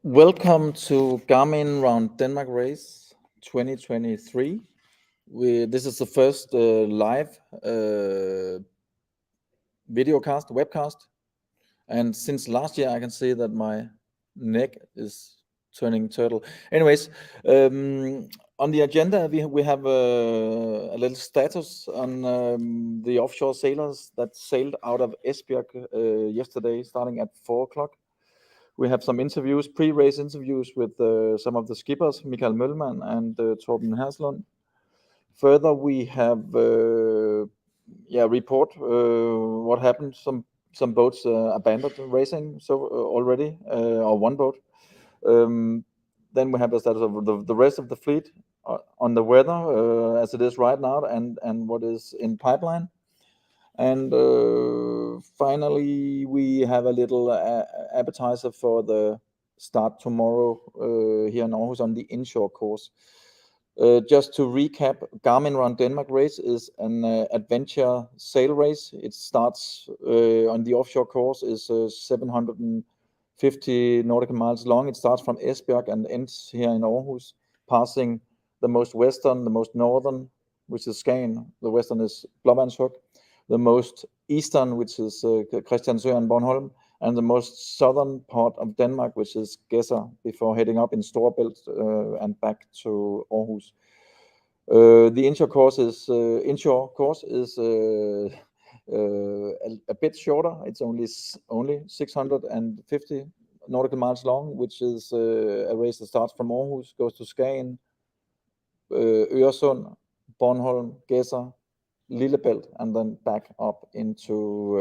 Welcome to Garmin Round Denmark Race 2023. This is the first live webcast. And since last year, I can see that my neck is turning turtle. Anyways, on the agenda, we have a little status on the offshore sailors that sailed out of Esbjerg yesterday, starting at 4 o'clock. We have some interviews, pre-race interviews with some of the skippers, Mikael Møllmann and Torben Herslund. Further, we have report what happened. Some boats abandoned racing already, or one boat. Then we have the status of the rest of the fleet on the weather as it is right now, and what is in pipeline. And finally, we have a little appetizer for the start tomorrow here in Aarhus on the inshore course. Just to recap, Garmin Round Denmark Race is an adventure sail race. It starts on the offshore course, is 750 nautical miles long. It starts from Esbjerg and ends here in Aarhus, passing the most western, the most northern, which is Skagen. The western is Blåvandshuk. The most eastern, which is Christiansø and Bornholm, and the most southern part of Denmark, which is Gedser, before heading up in Storebælt and back to Aarhus. The inshore course is a bit shorter. It's only 650 nautical miles long, which is a race that starts from Aarhus, goes to Skagen, Øresund, Bornholm, Gedser, Lillebælt, and then back up into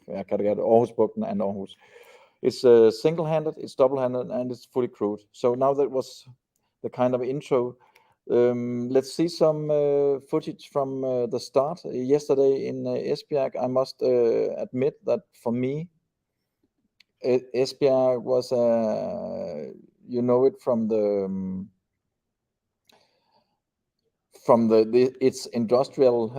Aarhusbugten and Aarhus. It's single-handed, it's double-handed, and it's fully crewed. So now that was the kind of intro. Let's see some footage from the start yesterday in Esbjerg. I must admit that for me, Esbjerg was, you know it from its industrial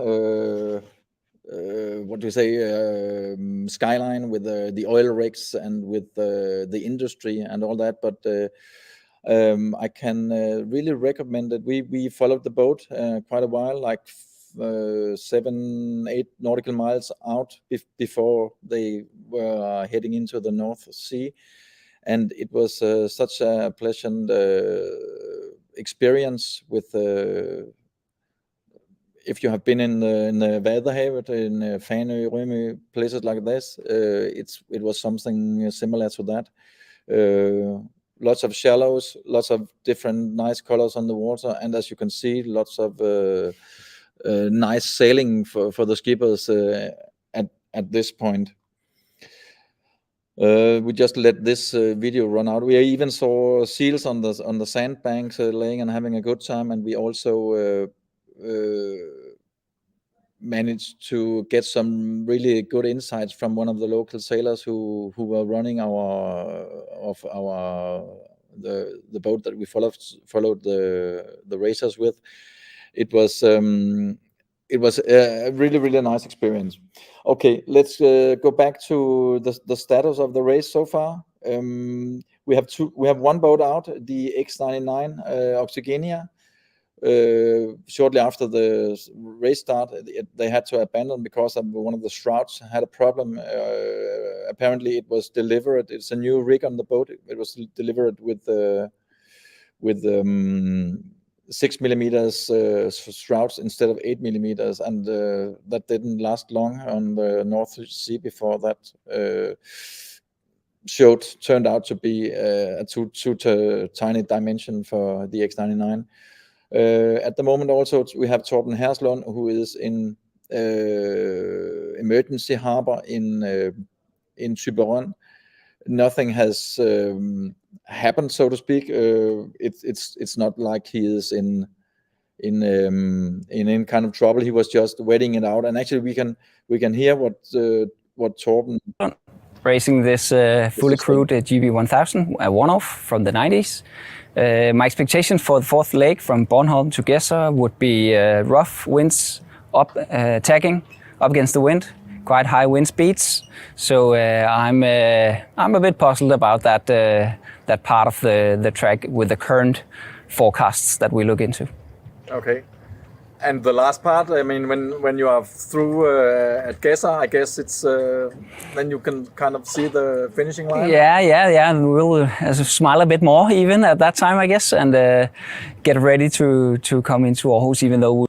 skyline with the oil rigs and with the industry and all that, but I can really recommend it. We followed the boat quite a while, like 7-8 nautical miles out before they were heading into the North Sea, and it was such a pleasant experience with if you have been in the Vadehavet, in Fanø, Rømø, places like this, it was something similar to that. Lots of shallows, lots of different nice colors on the water, and as you can see, lots of nice sailing for the skippers at this point. We just let this video run out. We even saw seals on the sandbanks laying and having a good time, and we also managed to get some really good insights from one of the local sailors who were running the boat that we followed the racers with. It was a really nice experience. Okay, let's go back to the status of the race so far. We have one boat out, the X99 Oxygenia. Shortly after the race start, they had to abandon because of one of the shrouds had a problem. Apparently, it was delivered. It's a new rig on the boat. It was delivered with 6 millimeters shrouds instead of 8 millimeters, and that didn't last long on the North Sea before that turned out to be a too tiny dimension for the X99. At the moment also we have Torben Herslund, who is in emergency harbor in Thyborøn. Nothing has happened, so to speak. It's not like he is in any kind of trouble. He was just waiting it out, and actually we can hear what Torben racing this fully crewed GB1000, a one-off from the 90s. My expectation for the fourth leg from Bornholm to Gedser would be rough winds tagging up against the wind, quite high wind speeds. So I'm a bit puzzled about that part of the track with the current forecasts that we look into. Okay. And the last part, I mean, when you are through at Gesa, I guess it's then you can kind of see the finishing line. Yeah. And we'll smile a bit more even at that time, I guess, and get ready to come into Aarhus, even though.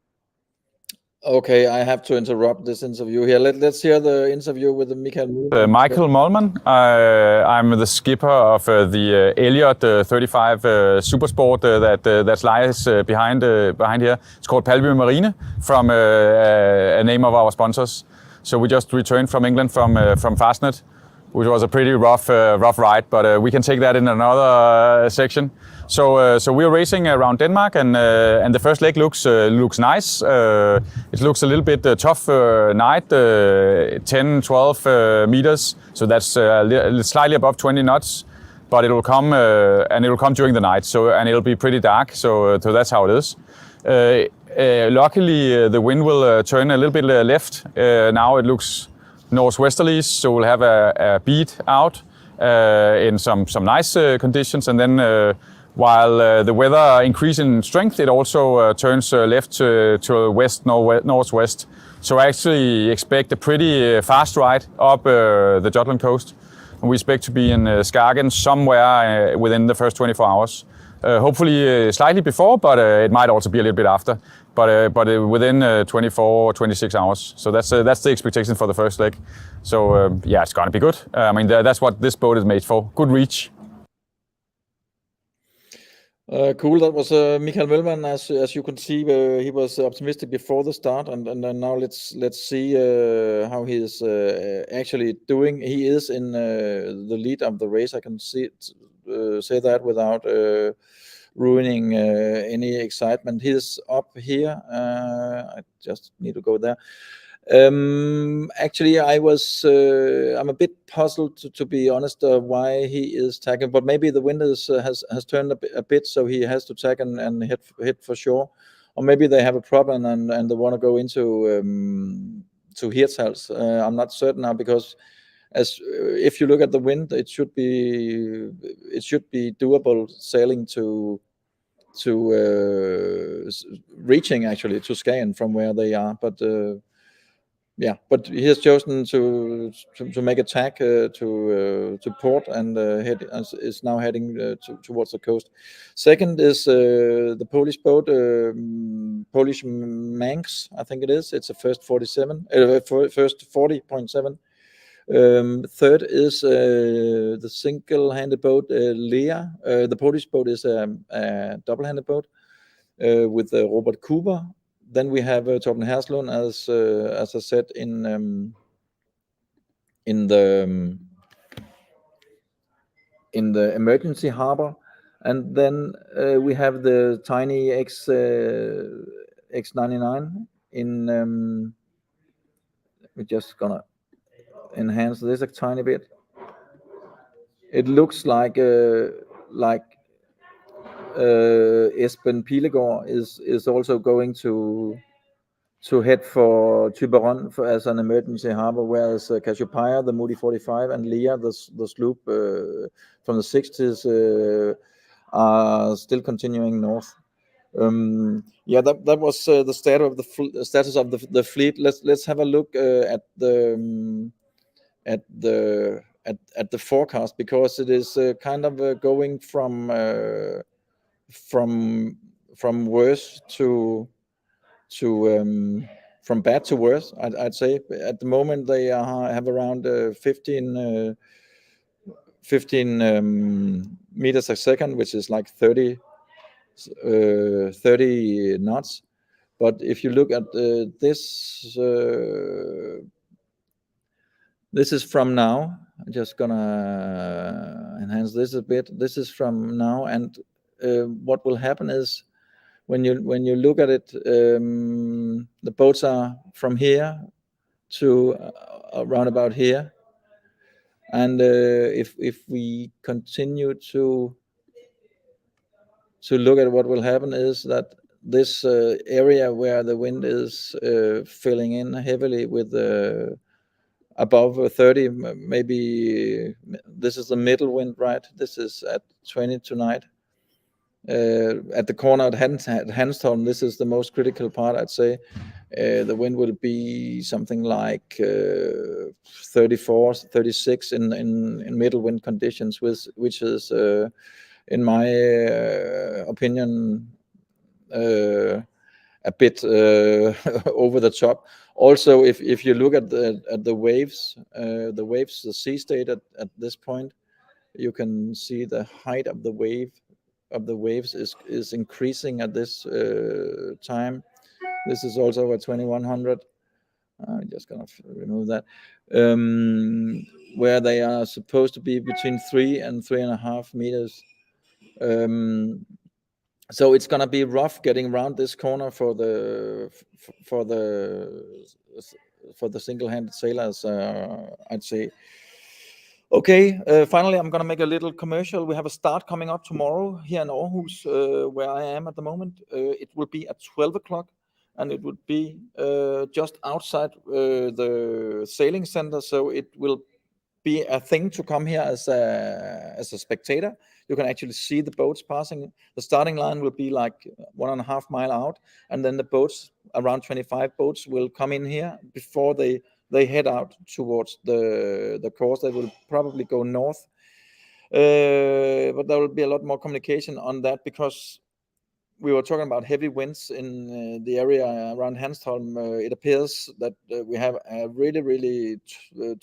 Okay, I have to interrupt this interview here. Let's hear the interview with Michael Mühlmann. Michael Mühlmann. I'm the skipper of the Elliott 35 Supersport that lies behind here. It's called Palby Marine, from a name of our sponsors. So we just returned from England from Fastnet, which was a pretty rough ride, but we can take that in another section. So we're racing around Denmark, and the first leg looks nice. It looks a little bit tough night, 10-12 meters. So that's slightly above 20 knots, but it will come and it will come during the night. And it'll be pretty dark. So that's how it is. Luckily, the wind will turn a little bit left. Now it looks northwesterlies, so we'll have a beat out in some nice conditions, and then while the weather increases in strength, it also turns left to west, northwest. So I actually expect a pretty fast ride up the Jutland coast, and we expect to be in Skagen somewhere within the first 24 hours. Hopefully slightly before, but it might also be a little bit after. But within 24 or 26 hours. So that's the expectation for the first leg. So yeah, it's going to be good. I mean, that's what this boat is made for. Good reach. Cool. That was Michael Mühlmann. As you can see, he was optimistic before the start, and now let's see how he is actually doing. He is in the lead of the race. I can say that without ruining any excitement. He's up here. I just need to go there. Actually, I'm a bit puzzled, to be honest, why he is tagging, but maybe the wind has turned a bit, so he has to tag and hit for shore, or maybe they have a problem and they want to go into to Hirtshals. I'm not certain now, because if you look at the wind, it should be doable sailing to reaching actually to Skagen from where they are, but. Yeah, but he has chosen to make a tack to port, and is now heading towards the coast. Second is the Polish boat, Polish Manx, I think it is. It's a first 40.7. Third is the single-handed boat, Lea. The Polish boat is a double-handed boat with Robert Cooper. Then we have Torben Herslund, as I said, in the emergency harbor, and then we have the tiny X99 in. We're just gonna enhance this a tiny bit. It looks like Esben Pilegaard is also going to head for Tiburon as an emergency harbor, whereas Cassiopeia, the Moody 45, and Lea, the sloop from the 60s, are still continuing north. Yeah, that was the status of the fleet. Let's have a look at the forecast, because it is kind of going from worse to from bad to worse. I'd say at the moment they have around 15 meters a second, which is like 30 knots. But if you look at this is from now. I'm just gonna enhance this a bit. This is from now, and what will happen is, when you look at it, the boats are from here to around about here, and if we continue to look at what will happen, is that this area where the wind is filling in heavily with above 30, maybe this is the middle wind, right? This is at 20 tonight. At the corner at Hanstholm, this is the most critical part, I'd say. The wind will be something like 34, 36 in middle wind conditions, which is, in my opinion, a bit over the top. Also, if you look at the waves, the sea state at this point, you can see the height of the waves is increasing at this time. This is also at 2100. I'm just gonna remove that. Where they are supposed to be between 3 and 3.5 meters. So it's gonna be rough getting around this corner for the single-handed sailors, I'd say. Okay, finally, I'm gonna make a little commercial. We have a start coming up tomorrow here in Aarhus, where I am at the moment. It will be at 12 o'clock, and it would be just outside the sailing center. So it will be a thing to come here as a spectator. You can actually see the boats passing. The starting line will be like 1.5 mile out, and then the boats, around 25 boats, will come in here before they head out towards the course. They will probably go north, but there will be a lot more communication on that, because we were talking about heavy winds in the area around Hanstholm. It appears that we have a really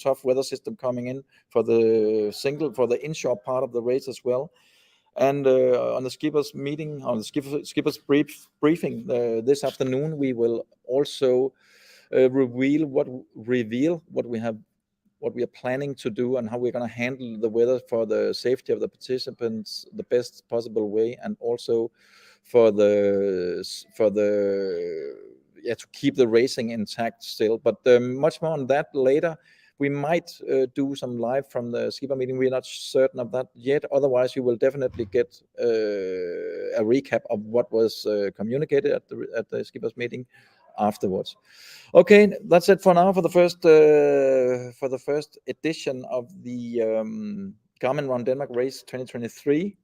tough weather system coming in for the inshore part of the race as well. And on the skippers meeting, on the skippers briefing this afternoon, we will also reveal what we are planning to do and how we're going to handle the weather for the safety of the participants the best possible way, and also to keep the racing intact still. But much more on that later. We might do some live from the skipper meeting. We're not certain of that yet. Otherwise, you will definitely get a recap of what was communicated at the skippers meeting afterwards. Okay, that's it for now for the first edition of the Garmin Run Denmark Race 2023.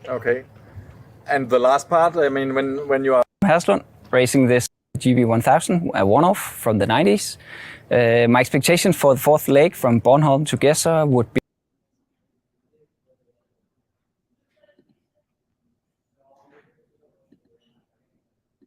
Okay. And the last part, I mean, when you are Haslund, racing this GB1000, a one-off from the 90s. My expectation for the fourth leg from Bornholm to Gedser would be